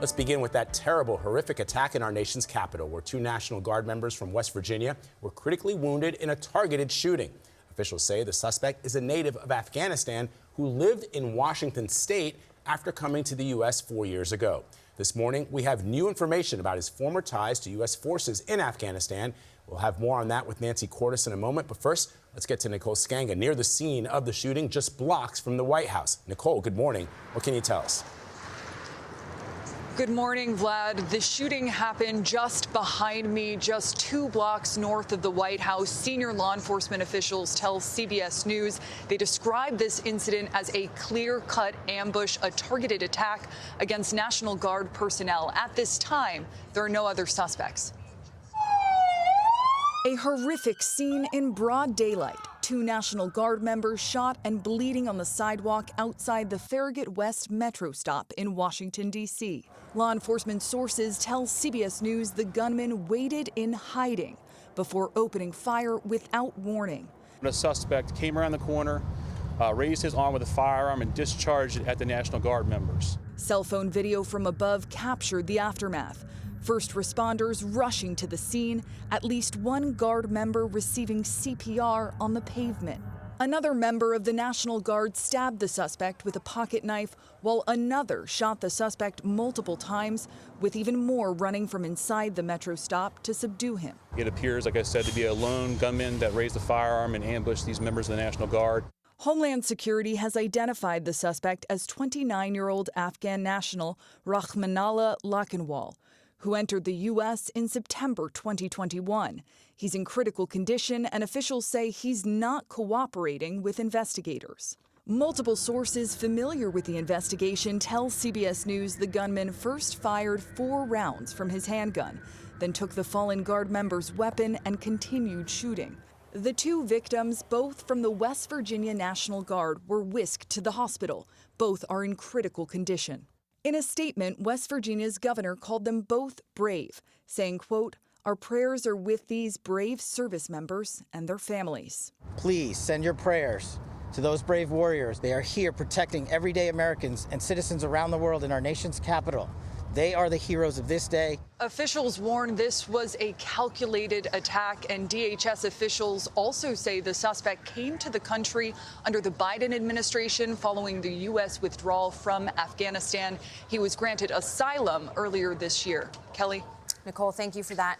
Let's begin with that terrible, horrific attack in our nation's capital, where two National Guard members from West Virginia were critically wounded in a targeted shooting. Officials say the suspect is a native of Afghanistan who lived in Washington state after coming to the U.S. 4 years ago. This morning, we have new information about his former ties to U.S. forces in Afghanistan. We'll have more on that with Nancy Cordes in a moment. But first, let's get to Nicole Skanga near the scene of the shooting, just blocks from the White House. Nicole, good morning. What can you tell us? Good morning, Vlad. The shooting happened just behind me, just 2 blocks north of the White House. Senior law enforcement officials tell CBS News they described this incident as a clear-cut ambush, a targeted attack against National Guard personnel. At this time, there are no other suspects. A horrific scene in broad daylight. 2 National Guard members shot and bleeding on the sidewalk outside the Farragut West metro stop in Washington, D.C. Law enforcement sources tell CBS News the gunman waited in hiding before opening fire without warning. The suspect came around the corner, raised his arm with a firearm and discharged it at the National Guard members. Cell phone video from above captured the aftermath. First responders rushing to the scene, at least 1 Guard member receiving CPR on the pavement. Another member of the National Guard stabbed the suspect with a pocket knife, while another shot the suspect multiple times, with even more running from inside the metro stop to subdue him. It appears, like I said, to be a lone gunman that raised a firearm and ambushed these members of the National Guard. Homeland Security has identified the suspect as 29-year-old Afghan national Rahmanallah Lakhanwal, who entered the U.S. in September 2021. He's in critical condition, and officials say he's not cooperating with investigators. Multiple sources familiar with the investigation tell CBS News the gunman first fired 4 rounds from his handgun, then took the fallen Guard member's weapon and continued shooting. The 2 victims, both from the West Virginia National Guard, were whisked to the hospital. Both are in critical condition. In a statement, West Virginia's governor called them both brave, saying, quote, "Our prayers are with these brave service members and their families." Please send your prayers to those brave warriors. They are here protecting everyday Americans and citizens around the world in our nation's capital. They are the heroes of this day. Officials warn this was a calculated attack, and DHS officials also say the suspect came to the country under the Biden administration following the U.S. withdrawal from Afghanistan. He was granted asylum earlier this year. Kelly? Nicole, thank you for that.